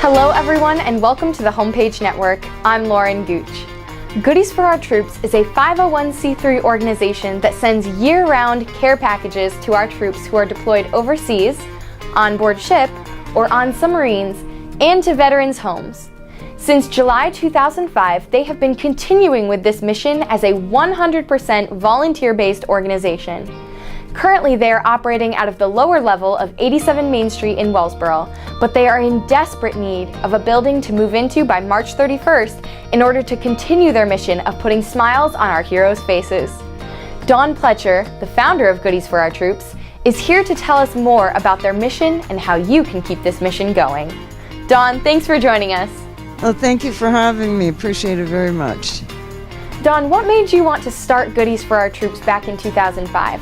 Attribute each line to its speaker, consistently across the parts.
Speaker 1: Hello everyone and welcome to the Homepage Network. I'm Lauren Gooch. Goodies for Our Troops is a 501c3 organization that sends year-round care packages to our troops who are deployed overseas, on board ship, or on submarines, and to veterans' homes. Since July 2005, they have been continuing with this mission as a 100% volunteer-based organization. Currently, they are operating out of the lower level of 87 Main Street in Wellsboro, but they are in desperate need of a building to move into by March 31st in order to continue their mission of putting smiles on our heroes' faces. Dawn Pletcher, the founder of Goodies for Our Troops, is here to tell us more about their mission and how you can keep this mission going. Dawn, thanks for joining us.
Speaker 2: Well, thank you for having me. Appreciate it very much.
Speaker 1: Dawn, what made you want to start Goodies for Our Troops back in 2005?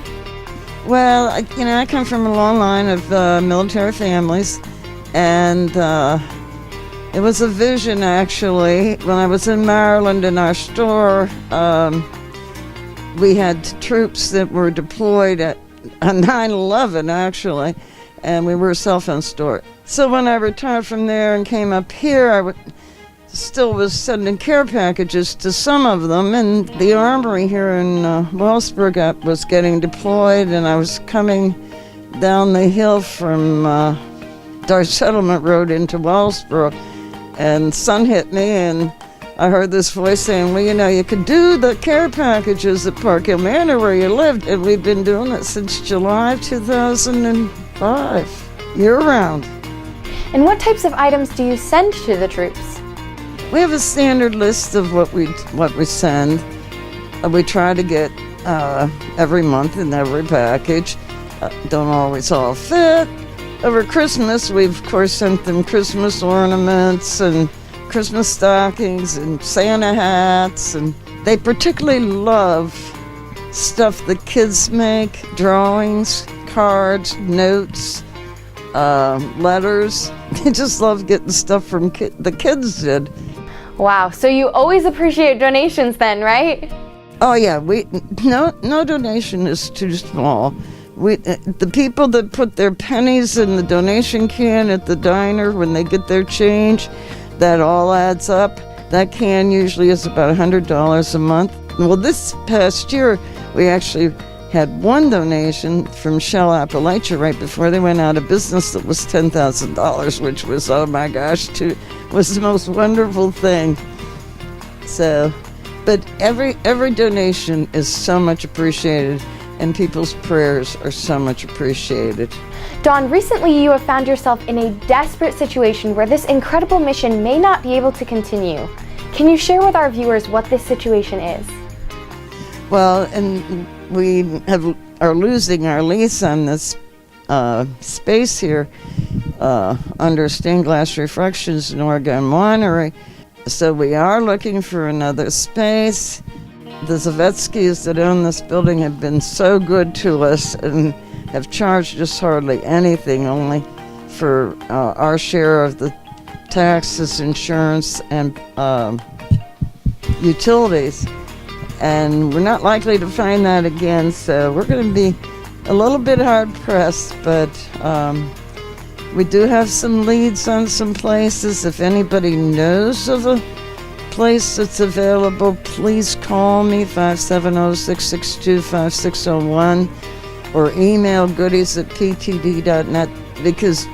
Speaker 2: Well, I come from a long line of military families, and it was a vision, actually. When I was in Maryland in our store, we had troops that were deployed at 9/11, actually, and we were a cell phone store. So when I retired from there and came up here, I still was sending care packages to some of them, and the armory here in Wellsboro was getting deployed, and I was coming down the hill from Dart Settlement Road into Wellsboro, and sun hit me, and I heard this voice saying, well, you know, you could do the care packages at Park Hill Manor where you lived, and we've been doing it since July 2005, year-round.
Speaker 1: And what types of items do you send to the troops?
Speaker 2: We have a standard list of what we send. We try to get every month in every package. Don't always all fit. Over Christmas, we've of course sent them Christmas ornaments and Christmas stockings and Santa hats, and they particularly love stuff the kids make, drawings, cards, notes, letters. They just love getting stuff from the kids did.
Speaker 1: Wow, so you always appreciate donations then, right?
Speaker 2: Oh yeah, no donation is too small. The people that put their pennies in the donation can at the diner when they get their change, that all adds up. That can usually is about $100 a month. Well, this past year, we actually had one donation from Shell Appalachia right before they went out of business that was $10,000, which was, oh my gosh, was the most wonderful thing. So, but every donation is so much appreciated, and people's prayers are so much appreciated.
Speaker 1: Dawn, recently you have found yourself in a desperate situation where this incredible mission may not be able to continue. Can you share with our viewers what this situation is?
Speaker 2: Well, and we are losing our lease on this space here under Stained Glass Reflections in Oregon Winery. So we are looking for another space. The Zavetsky's that own this building have been so good to us and have charged us hardly anything, only for our share of the taxes, insurance, and utilities. And we're not likely to find that again, so we're going to be a little bit hard-pressed, but we do have some leads on some places. If anybody knows of a place that's available, please call me, 570-662-5601, or email goodies@ptd.net, because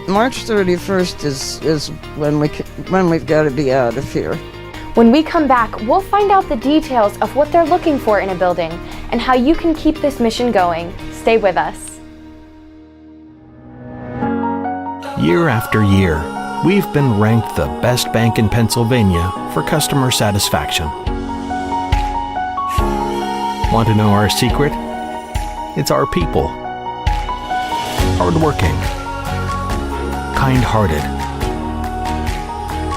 Speaker 2: March 31st is when we've got to be out of here.
Speaker 1: When we come back, we'll find out the details of what they're looking for in a building and how you can keep this mission going. Stay with us.
Speaker 3: Year after year, we've been ranked the best bank in Pennsylvania for customer satisfaction. Want to know our secret? It's our people. Hardworking, kind-hearted,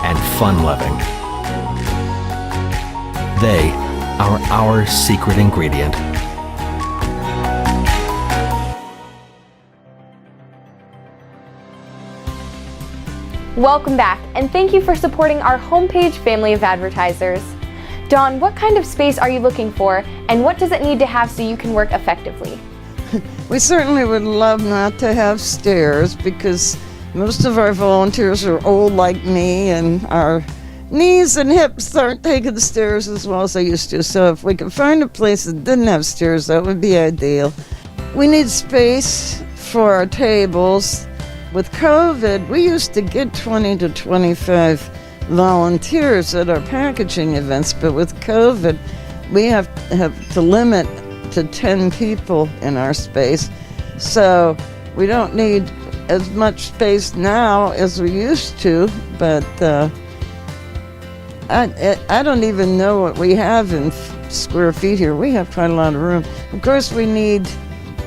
Speaker 3: and fun-loving. They are our secret ingredient.
Speaker 1: Welcome back, and thank you for supporting our Homepage family of advertisers. Dawn, what kind of space are you looking for, and what does it need to have so you can work effectively?
Speaker 2: We certainly would love not to have stairs, because Most of our volunteers are old like me, and our knees and hips aren't taking the stairs as well as they used to. So if we could find a place that didn't have stairs, that would be ideal. We need space for our tables. With COVID, we used to get 20 to 25 volunteers at our packaging events, but with COVID, we have to limit to 10 people in our space. So we don't need as much space now as we used to, but I don't even know what we have in square feet here. We have quite a lot of room. Of course, we need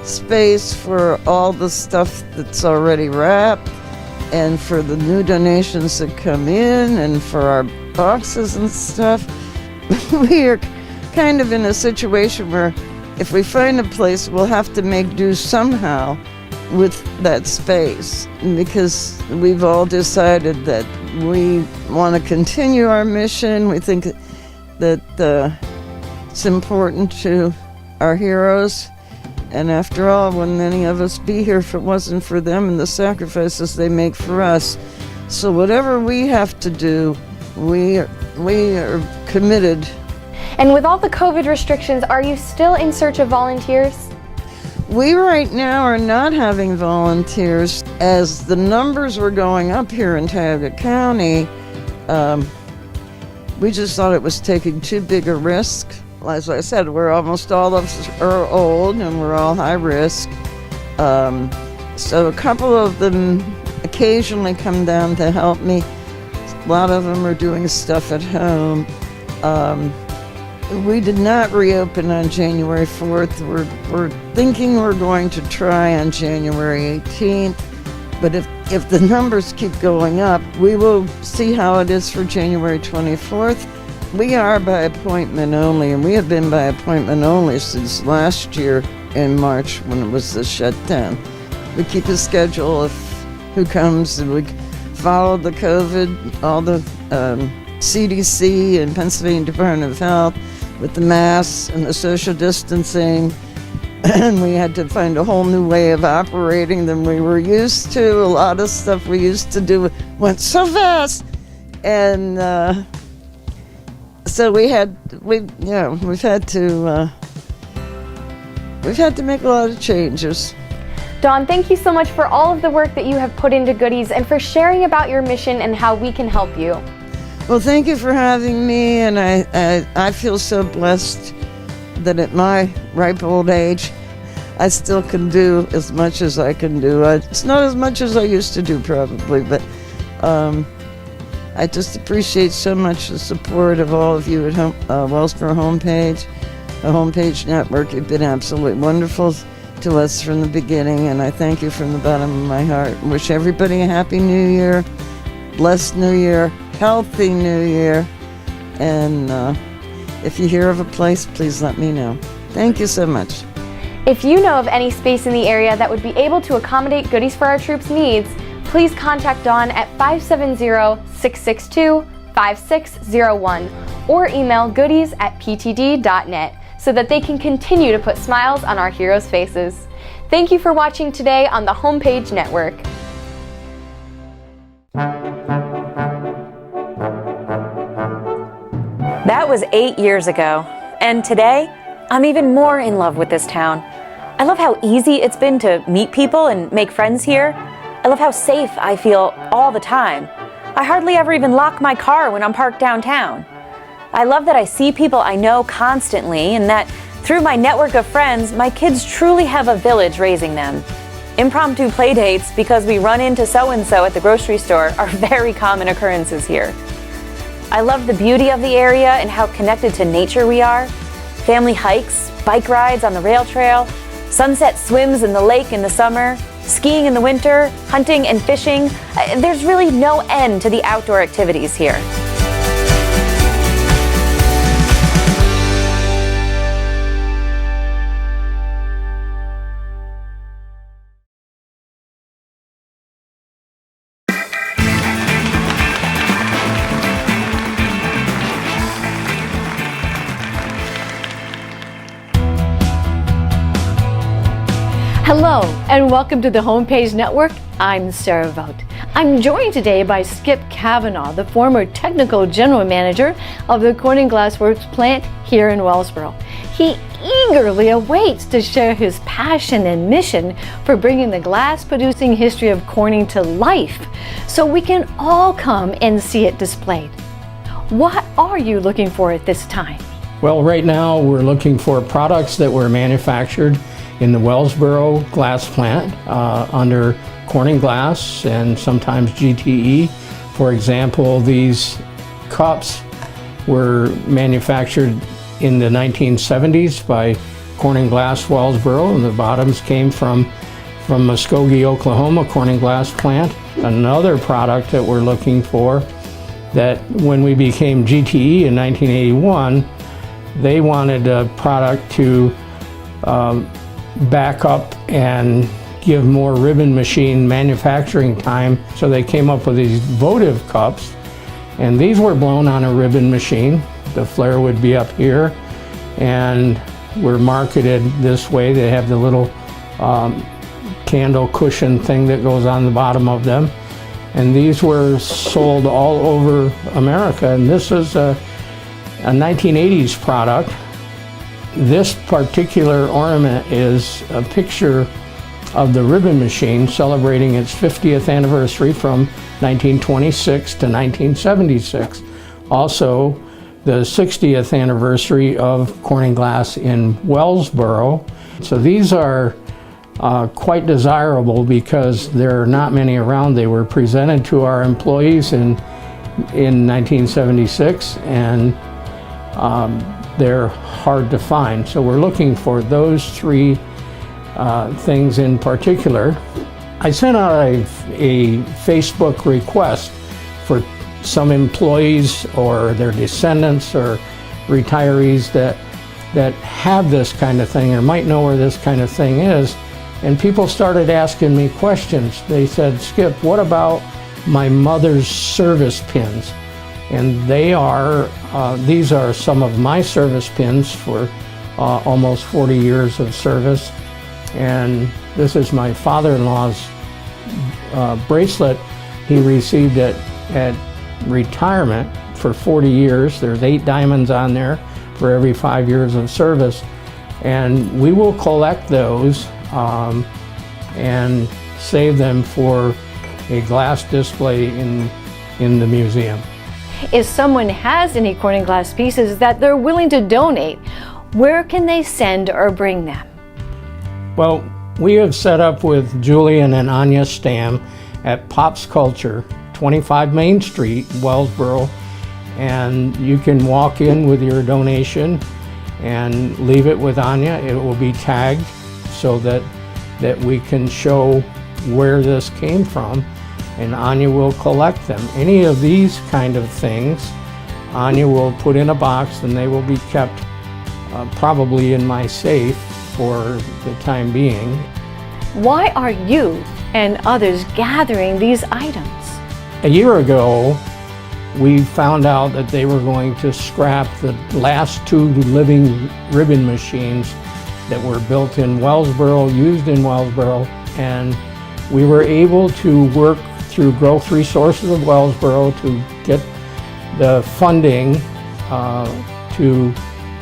Speaker 2: space for all the stuff that's already wrapped, and for the new donations that come in, and for our boxes and stuff. We are kind of in a situation where if we find a place, we'll have to make do somehow with that space, because we've all decided that we want to continue our mission. We think that it's important to our heroes, and after all, wouldn't any of us be here if it wasn't for them and the sacrifices they make for us? So whatever we have to do, we are committed.
Speaker 1: And with all the COVID restrictions, are you still in search of volunteers?
Speaker 2: We right now are not having volunteers. As the numbers were going up here in Tioga County, we just thought it was taking too big a risk. As I said, we're almost all of us are old and we're all high risk. So a couple of them occasionally come down to help me. A lot of them are doing stuff at home. We did not reopen on January 4th. We're thinking we're going to try on January 18th. But if the numbers keep going up, we will see how it is for January 24th. We are by appointment only, and we have been by appointment only since last year in March when it was the shutdown. We keep a schedule of who comes, and we follow the COVID, all the CDC and Pennsylvania Department of Health with the masks and the social distancing. And we had to find a whole new way of operating than we were used to. A lot of stuff we used to do went so fast. And so we've had to make a lot of changes.
Speaker 1: Dawn, thank you so much for all of the work that you have put into Goodies and for sharing about your mission and how we can help you.
Speaker 2: Well, thank you for having me, and I feel so blessed that at my ripe old age, I still can do as much as I can do. It's not as much as I used to do probably, but I just appreciate so much the support of all of you at Wellsboro Homepage, the Homepage Network. You've been absolutely wonderful to us from the beginning, and I thank you from the bottom of my heart. I wish everybody a happy new year, blessed new year, healthy new year, and if you hear of a place, please let me know. Thank you so much.
Speaker 1: If you know of any space in the area that would be able to accommodate Goodies for Our Troops' needs, please contact Dawn at 570-662-5601 or email goodies@ptd.net so that they can continue to put smiles on our heroes' faces. Thank you for watching today on the Homepage Network.
Speaker 4: That was 8 years ago, and today, I'm even more in love with this town. I love how easy it's been to meet people and make friends here. I love how safe I feel all the time. I hardly ever even lock my car when I'm parked downtown. I love that I see people I know constantly, and that through my network of friends, my kids truly have a village raising them. Impromptu play dates because we run into so-and-so at the grocery store are very common occurrences here. I love the beauty of the area and how connected to nature we are. Family hikes, bike rides on the rail trail, sunset swims in the lake in the summer, skiing in the winter, hunting and fishing. There's really no end to the outdoor activities here.
Speaker 5: Hello, and welcome to the Homepage Network. I'm Sarah Vogt. I'm joined today by Skip Kavanaugh, the former technical general manager of the Corning Glass Works plant here in Wellsboro. He eagerly awaits to share his passion and mission for bringing the glass-producing history of Corning to life so we can all come and see it displayed. What are you looking for at this time?
Speaker 6: Well, right now we're looking for products that were manufactured in the Wellsboro glass plant under Corning Glass and sometimes GTE. For example, these cups were manufactured in the 1970s by Corning Glass Wellsboro, and the bottoms came from Muskogee, Oklahoma, Corning Glass plant. Another product that we're looking for, that when we became GTE in 1981, they wanted a product to back up and give more ribbon machine manufacturing time, so they came up with these votive cups, and these were blown on a ribbon machine. The flare would be up here and were marketed this way. They have the little candle cushion thing that goes on the bottom of them, and these were sold all over America, and this is a 1980s product. This particular ornament is a picture of the ribbon machine celebrating its 50th anniversary from 1926 to 1976. Also, the 60th anniversary of Corning Glass in Wellsboro. So these are quite desirable because there are not many around. They were presented to our employees in 1976, and they're hard to find. So we're looking for those three things in particular. I sent out a Facebook request for some employees or their descendants or retirees that have this kind of thing or might know where this kind of thing is, and people started asking me questions. They said, "Skip, what about my mother's service pins?" And these are some of my service pins for almost 40 years of service. And this is my father-in-law's bracelet. He received it at retirement for 40 years. There's 8 diamonds on there for every 5 years of service. And we will collect those and save them for a glass display in the museum.
Speaker 5: If someone has any Corning Glass pieces that they're willing to donate, where can they send or bring them?
Speaker 6: Well, we have set up with Julian and Anya Stam at Pops Culture, 25 Main Street, Wellsboro, and you can walk in with your donation and leave it with Anya. It will be tagged so that we can show where this came from, and Anya will collect them. Any of these kind of things, Anya will put in a box, and they will be kept probably in my safe for the time being.
Speaker 5: Why are you and others gathering these items?
Speaker 6: A year ago, we found out that they were going to scrap the last 2 living ribbon machines that were built in Wellsboro, used in Wellsboro, and we were able to work through Growth Resources of Wellsboro to get the funding to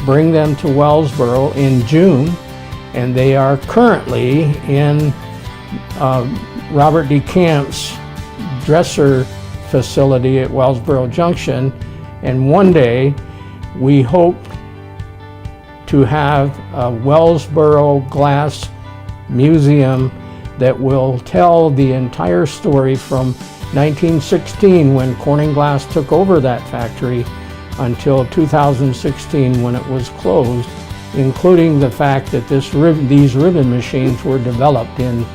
Speaker 6: bring them to Wellsboro in June. And they are currently in Robert D. Camp's dresser facility at Wellsboro Junction. And one day we hope to have a Wellsboro Glass Museum that will tell the entire story from 1916 when Corning Glass took over that factory until 2016 when it was closed, including the fact that these ribbon machines were developed in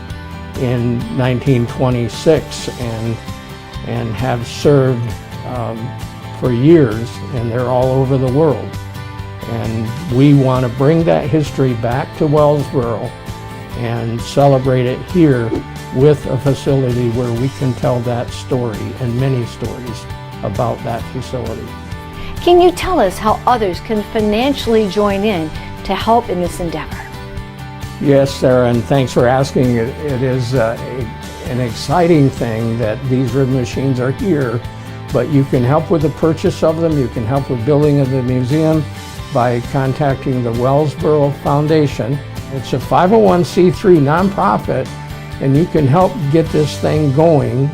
Speaker 6: 1926 and have served for years, and they're all over the world. And we want to bring that history back to Wellsboro and celebrate it here with a facility where we can tell that story and many stories about that facility.
Speaker 5: Can you tell us how others can financially join in to help in this endeavor?
Speaker 6: Yes, Sarah, and thanks for asking. It is an exciting thing that these ribbon machines are here, but you can help with the purchase of them, you can help with building of the museum by contacting the Wellsboro Foundation. It's a 501c3 nonprofit, and you can help get this thing going.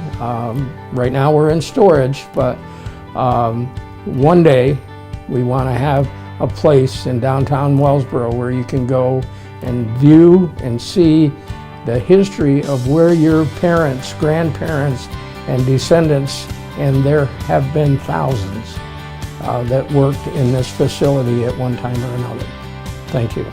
Speaker 6: Right now we're in storage, but one day we want to have a place in downtown Wellsboro where you can go and view and see the history of where your parents, grandparents, and descendants, and there have been thousands that worked in this facility at one time or another. Thank you.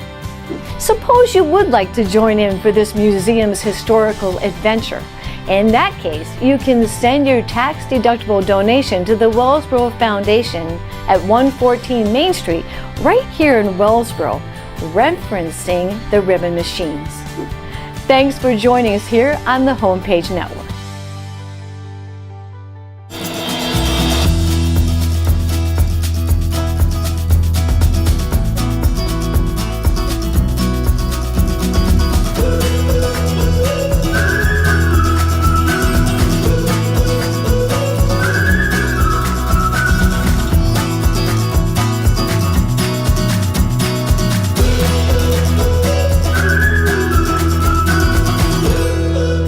Speaker 5: Suppose you would like to join in for this museum's historical adventure. In that case, you can send your tax-deductible donation to the Wellsboro Foundation at 114 Main Street, right here in Wellsboro, referencing the ribbon machines. Thanks for joining us here on the Homepage Network.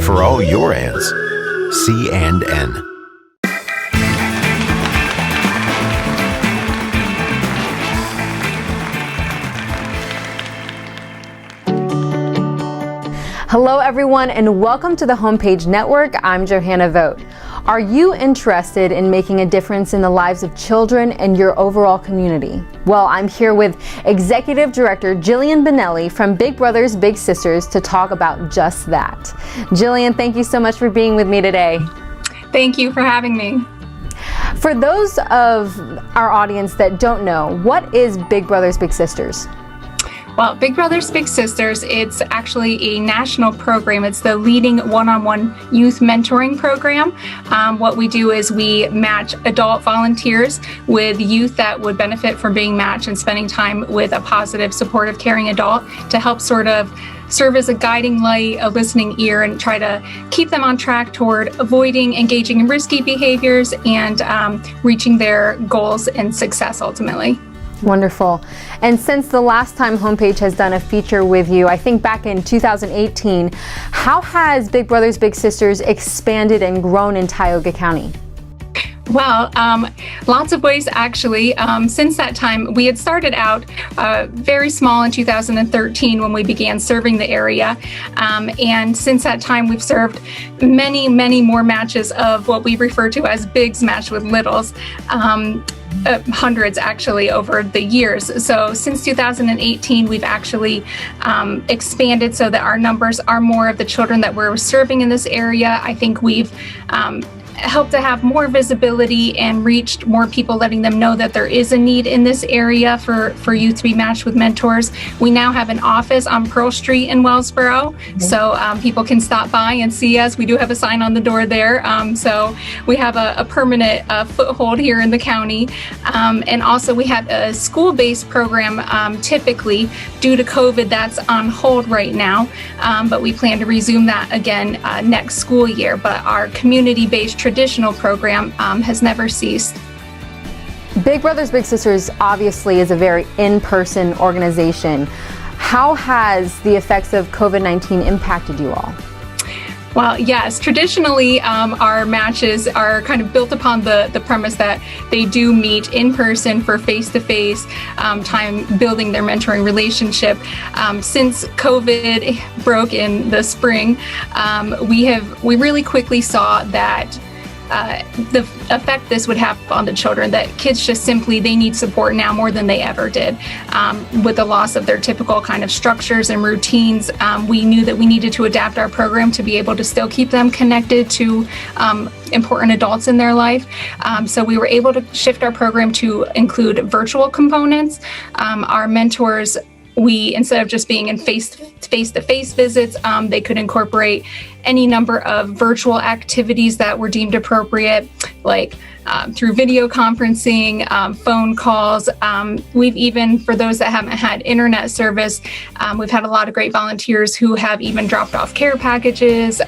Speaker 7: For all your aunts, C&N.
Speaker 1: Hello everyone and welcome to the Homepage Network. I'm Johanna Vogt. Are you interested in making a difference in the lives of children and your overall community? Well, I'm here with Executive Director Jillian Benelli from Big Brothers Big Sisters to talk about just that. Jillian, thank you so much for being with me today.
Speaker 8: Thank you for having me.
Speaker 1: For those of our audience that don't know, what is Big Brothers Big Sisters?
Speaker 8: Well, Big Brothers Big Sisters, it's actually a national program. It's the leading one-on-one youth mentoring program. What we do is we match adult volunteers with youth that would benefit from being matched and spending time with a positive, supportive, caring adult to help sort of serve as a guiding light, a listening ear, and try to keep them on track toward avoiding engaging in risky behaviors and reaching their goals and success ultimately.
Speaker 1: Wonderful. And since the last time Homepage has done a feature with you, I think back in 2018, how has Big Brothers Big Sisters expanded and grown in Tioga County?
Speaker 8: Well, lots of ways actually. Since that time, we had started out very small in 2013 when we began serving the area. And since that time, we've served many, many more matches of what we refer to as Bigs matched with Littles. Hundreds actually over the years. So since 2018, we've actually expanded so that our numbers are more of the children that we're serving in this area. I think we've helped to have more visibility and reached more people, letting them know that there is a need in this area for youth to be matched with mentors. We now have an office on Pearl Street in Wellsboro, so people can stop by and see us. We do have a sign on the door there, so we have a permanent foothold here in the county. And also we have a school-based program. Typically, due to COVID, that's on hold right now, but we plan to resume that again next school year. But our community-based traditional program has never ceased.
Speaker 1: Big Brothers Big Sisters obviously is a very in-person organization. How has the effects of COVID-19 impacted you all?
Speaker 8: Well, yes, traditionally our matches are kind of built upon the premise that they do meet in person for face-to-face time building their mentoring relationship. Since COVID broke in the spring, we really quickly saw that the effect this would have on the children, that kids just simply, they need support now more than they ever did. With the loss of their typical kind of structures and routines, we knew that we needed to adapt our program to be able to still keep them connected to important adults in their life. So we were able to shift our program to include virtual components. Our mentors, instead of just being in face-to-face visits, they could incorporate any number of virtual activities that were deemed appropriate, like through video conferencing, phone calls. We've even, for those that haven't had internet service, we've had a lot of great volunteers who have even dropped off care packages,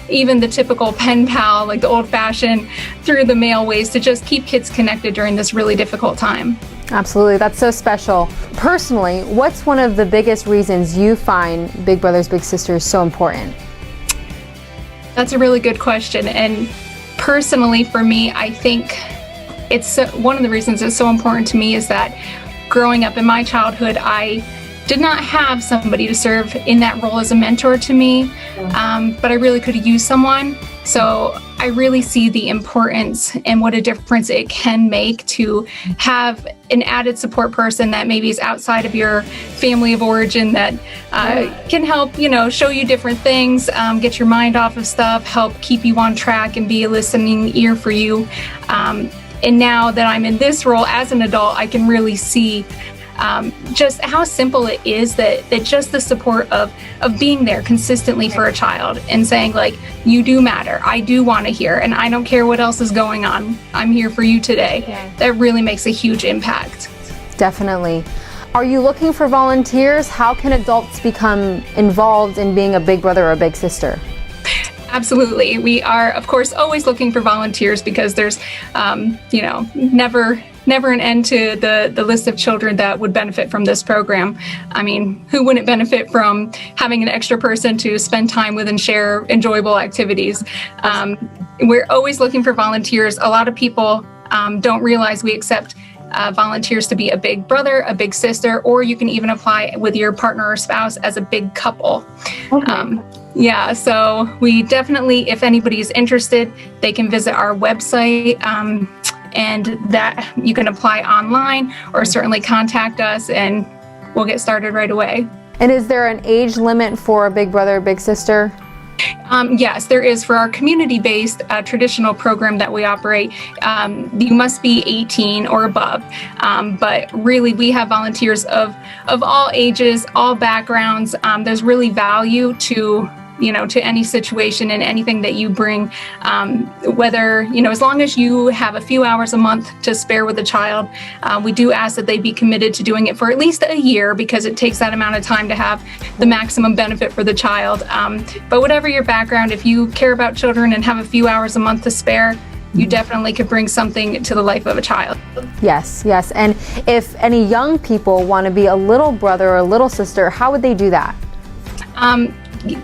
Speaker 8: even the typical pen pal, like the old-fashioned through the mail ways to just keep kids connected during this really difficult time.
Speaker 1: Absolutely, that's so special. Personally, what's one of the biggest reasons you find Big Brothers Big Sisters so important?
Speaker 8: That's a really good question. And personally, for me, I think it's one of the reasons it's so important to me is that growing up in my childhood, I did not have somebody to serve in that role as a mentor to me, but I really could use someone. So I really see the importance and what a difference it can make to have an added support person that maybe is outside of your family of origin that can help, show you different things, get your mind off of stuff, help keep you on track and be a listening ear for you. And now that I'm in this role as an adult, I can really see just how simple it is that just the support of being there consistently for a child and saying, like, you do matter, I do want to hear, and I don't care what else is going on, I'm here for you today. Yeah. That really makes a huge impact.
Speaker 1: Definitely. Are you looking for volunteers? How can adults become involved in being a big brother or a big sister?
Speaker 8: Absolutely. We are, of course, always looking for volunteers because there's, never an end to the list of children that would benefit from this program. I mean, who wouldn't benefit from having an extra person to spend time with and share enjoyable activities? We're always looking for volunteers. A lot of people don't realize we accept volunteers to be a big brother, a big sister, or you can even apply with your partner or spouse as a big couple. Okay. Yeah, so we definitely, if anybody's interested, they can visit our website, and that you can apply online or certainly contact us and we'll get started right away.
Speaker 1: And is there an age limit for a big brother, big sister?
Speaker 8: Yes, there is. For our community-based traditional program that we operate, you must be 18 or above. But really, we have volunteers of all ages, all backgrounds. There's really value to any situation and anything that you bring, whether, as long as you have a few hours a month to spare with a child, we do ask that they be committed to doing it for at least a year because it takes that amount of time to have the maximum benefit for the child. But whatever your background, if you care about children and have a few hours a month to spare, you definitely could bring something to the life of a child.
Speaker 1: Yes. And if any young people want to be a little brother or a little sister, how would they do that?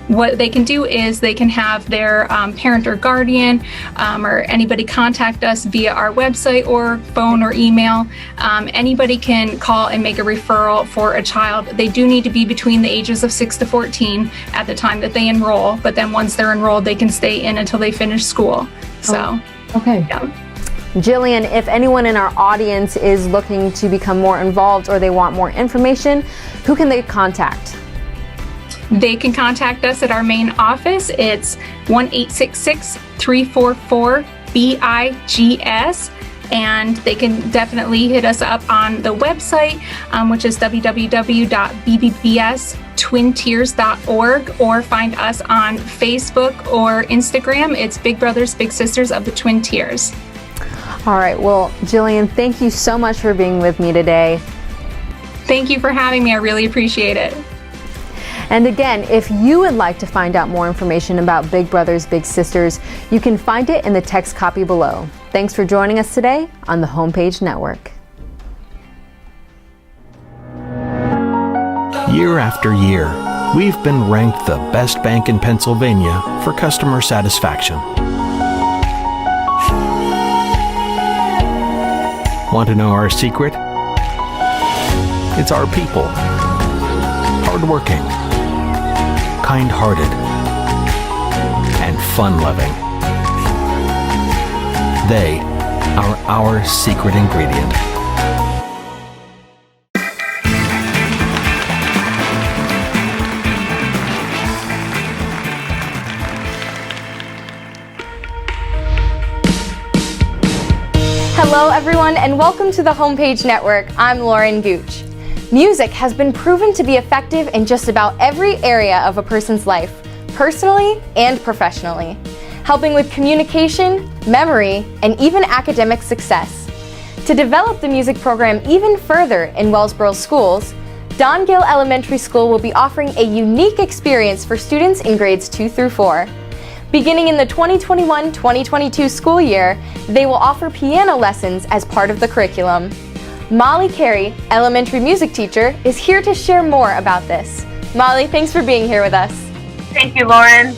Speaker 8: What they can do is they can have their parent or guardian or anybody contact us via our website or phone or email. Anybody can call and make a referral for a child. They do need to be between the ages of 6 to 14 at the time that they enroll, but then once they're enrolled, they can stay in until they finish school. So,
Speaker 1: okay.
Speaker 8: Yeah.
Speaker 1: Jillian, if anyone in our audience is looking to become more involved or they want more information, who can they contact?
Speaker 8: They can contact us at our main office. It's 1-866-344-BIGS, and they can definitely hit us up on the website, which is www.bbbstwintiers.org, or find us on Facebook or Instagram. It's Big Brothers Big Sisters of the Twin Tiers.
Speaker 1: All right. Well, Jillian, thank you so much for being with me today.
Speaker 8: Thank you for having me. I really appreciate it.
Speaker 1: And again, if you would like to find out more information about Big Brothers Big Sisters, you can find it in the text copy below. Thanks for joining us today on the Homepage Network.
Speaker 3: Year after year, we've been ranked the best bank in Pennsylvania for customer satisfaction. Want to know our secret? It's our people. Hardworking, kind-hearted, and fun-loving. They are our secret ingredient.
Speaker 1: Hello, everyone, and welcome to the Homepage Network. I'm Lauren Gooch. Music has been proven to be effective in just about every area of a person's life, personally and professionally, helping with communication, memory, and even academic success. To develop the music program even further in Wellsboro schools, Don Gill Elementary School will be offering a unique experience for students in grades 2 through 4. Beginning in the 2021-2022 school year, they will offer piano lessons as part of the curriculum. Molly Carey, elementary music teacher, is here to share more about this. Molly, thanks for being here with us.
Speaker 9: Thank you, Lauren.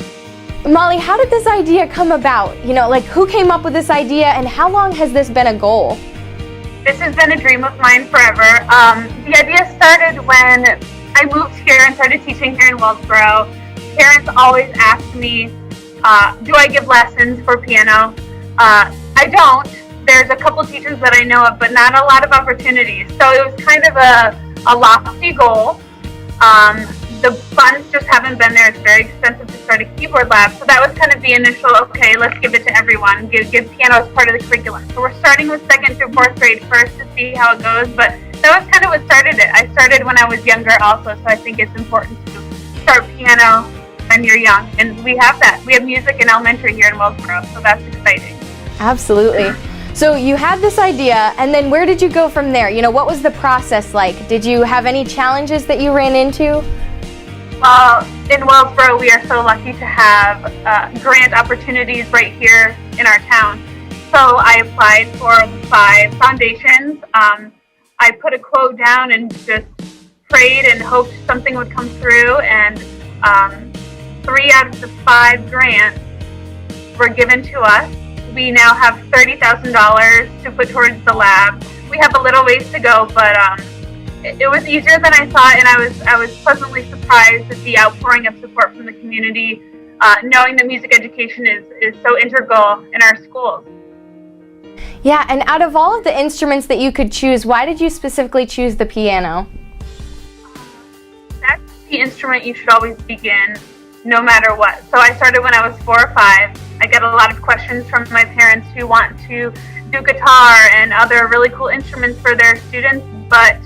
Speaker 1: Molly, how did this idea come about? Who came up with this idea and how long has this been a goal?
Speaker 9: This has been a dream of mine forever. The idea started when I moved here and started teaching here in Wellsboro. Parents always ask me, do I give lessons for piano? I don't. There's a couple teachers that I know of, but not a lot of opportunities. So it was kind of a lofty goal. The funds just haven't been there. It's very expensive to start a keyboard lab. So that was kind of the initial, okay, let's give it to everyone. Give piano as part of the curriculum. So we're starting with 2nd through 4th grade first to see how it goes. But that was kind of what started it. I started when I was younger also, so I think it's important to start piano when you're young. And we have that. We have music in elementary here in Wellsboro, so that's exciting.
Speaker 1: Absolutely. So you had this idea, and then where did you go from there? What was the process like? Did you have any challenges that you ran into?
Speaker 9: Well, in Wellsboro, we are so lucky to have grant opportunities right here in our town. So I applied for the 5 foundations. I put a quote down and just prayed and hoped something would come through, and 3 out of the 5 grants were given to us. We now have $30,000 to put towards the lab. We have a little ways to go, but it was easier than I thought, and I was pleasantly surprised at the outpouring of support from the community, knowing that music education is so integral in our schools.
Speaker 1: Yeah, and out of all of the instruments that you could choose, why did you specifically choose the piano?
Speaker 9: That's the instrument you should always begin, no matter what. So I started when I was 4 or 5. I get a lot of questions from my parents who want to do guitar and other really cool instruments for their students, but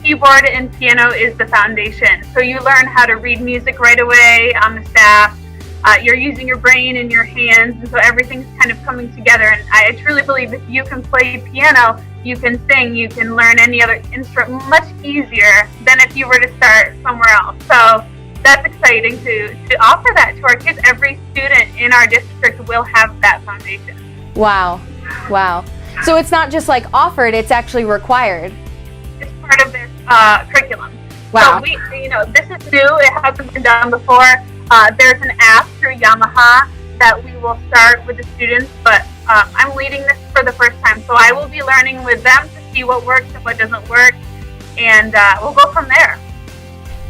Speaker 9: keyboard and piano is the foundation. So you learn how to read music right away on the staff. You're using your brain and your hands, and so everything's kind of coming together. And I truly believe if you can play piano, you can sing, you can learn any other instrument much easier than if you were to start somewhere else. So that's exciting to offer that to our kids. Every student in our district will have that foundation.
Speaker 1: Wow. So it's not just like offered, it's actually required.
Speaker 9: It's part of this curriculum.
Speaker 1: Wow.
Speaker 9: So this is new. It hasn't been done before. There's an app through Yamaha that we will start with the students, but I'm leading this for the first time. So I will be learning with them to see what works and what doesn't work, and we'll go from there.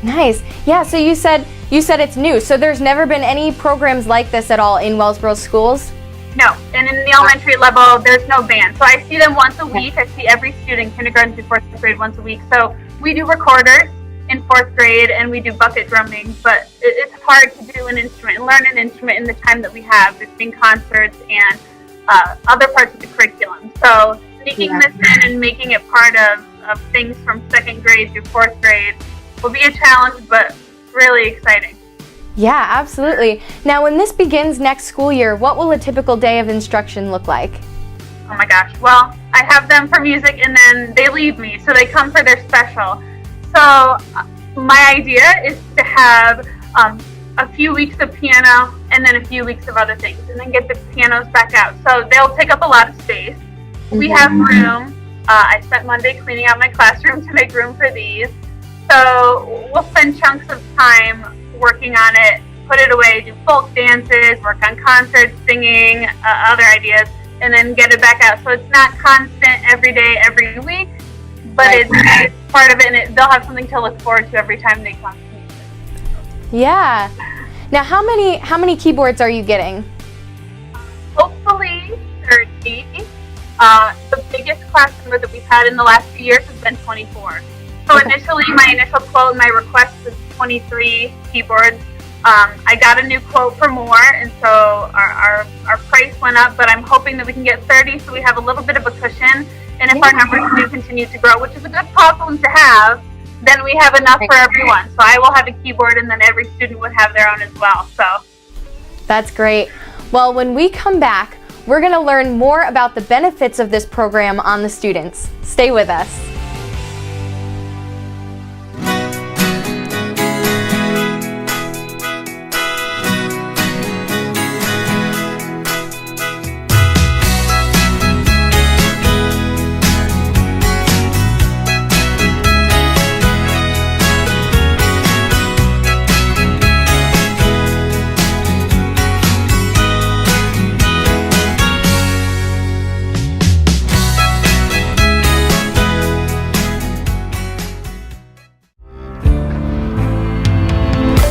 Speaker 1: Nice. Yeah, so you said it's new. So there's never been any programs like this at all in Wellsboro schools?
Speaker 9: No, and in the elementary level, there's no band. So I see them once a week. I see every student, kindergarten through 4th grade, once a week. So we do recorders in 4th grade, and we do bucket drumming, but it's hard to do an instrument and learn an instrument in the time that we have between concerts and other parts of the curriculum. So sneaking this in and making it part of things from 2nd grade through 4th grade will be a challenge, but really exciting.
Speaker 1: Yeah, absolutely. Now, when this begins next school year, what will a typical day of instruction look like?
Speaker 9: Oh my gosh. Well, I have them for music and then they leave me, so they come for their special. So my idea is to have a few weeks of piano and then a few weeks of other things, and then get the pianos back out. So they'll take up a lot of space. We have room. I spent Monday cleaning out my classroom to make room for these. So we'll spend chunks of time working on it, put it away, do folk dances, work on concerts, singing, other ideas, and then get it back out. So it's not constant every day, every week, but it's part of it, and they'll have something to look forward to every time they come to music.
Speaker 1: Yeah. Now, how many keyboards are you getting?
Speaker 9: Hopefully 30. The biggest class number that we've had in the last few years has been 24. So initially, my initial quote, my request was 23 keyboards. I got a new quote for more, and so our price went up, but I'm hoping that we can get 30 so we have a little bit of a cushion. And if our numbers do continue to grow, which is a good problem to have, then we have enough for everyone. So I will have a keyboard, and then every student would have their own as well. So
Speaker 1: That's great. Well, when we come back, we're going to learn more about the benefits of this program on the students. Stay with us.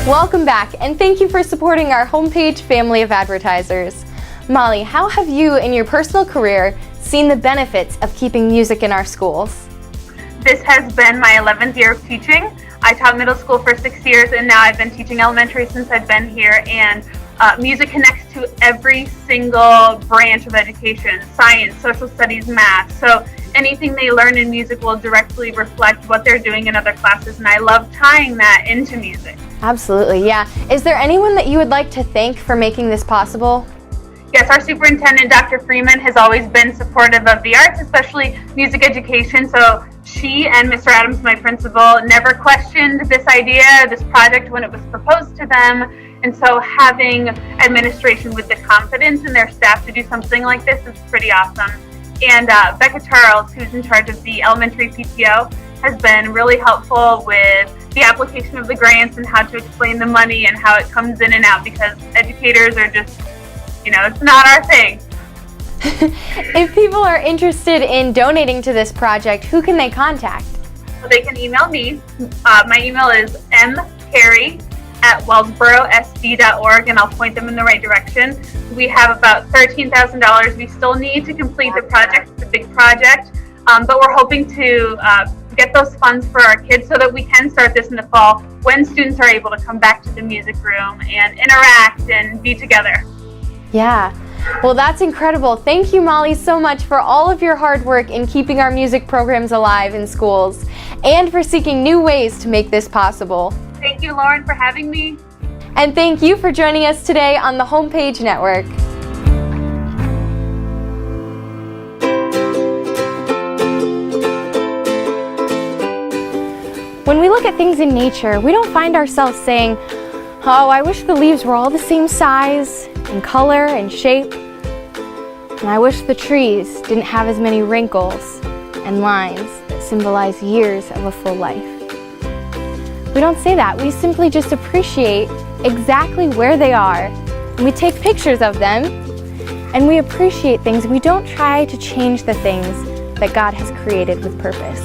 Speaker 1: Welcome back, and thank you for supporting our homepage family of advertisers. Molly, how have you in your personal career seen the benefits of keeping music in our schools?
Speaker 9: this has been my 11th year of teaching. I taught middle school for 6 years, and now I've been teaching elementary since I've been here. And music connects to every single branch of education: science, social studies, math. So anything they learn in music will directly reflect what they're doing in other classes, and I love tying that into music.
Speaker 1: Absolutely, yeah. Is there anyone that you would like to thank for making this possible?
Speaker 9: Yes, our superintendent, Dr. Freeman, has always been supportive of the arts, especially music education. So she and Mr. Adams, my principal, never questioned this idea, this project, when it was proposed to them. And so having administration with the confidence in their staff to do something like this is pretty awesome. And Becca Charles, who's in charge of the elementary PTO, has been really helpful with the application of the grants and how to explain the money and how it comes in and out, because educators are just, it's not our thing.
Speaker 1: If people are interested in donating to this project, who can they contact?
Speaker 9: So they can email me. My email is mcarey@wellsborosd.org, and I'll point them in the right direction. We have about $13,000 we still need to complete the project. It's a big project, but we're hoping to get those funds for our kids so that we can start this in the fall when students are able to come back to the music room and interact and be together.
Speaker 1: Yeah. Well, that's incredible. Thank you, Molly, so much for all of your hard work in keeping our music programs alive in schools and for seeking new ways to make this possible.
Speaker 9: Thank you, Lauren, for having me.
Speaker 1: And thank you for joining us today on the Homepage Network. When we look at things in nature, we don't find ourselves saying, "Oh, I wish the leaves were all the same size and color and shape. And I wish the trees didn't have as many wrinkles and lines that symbolize years of a full life." We don't say that. We simply just appreciate exactly where they are. And we take pictures of them and we appreciate things. We don't try to change the things that God has created with purpose.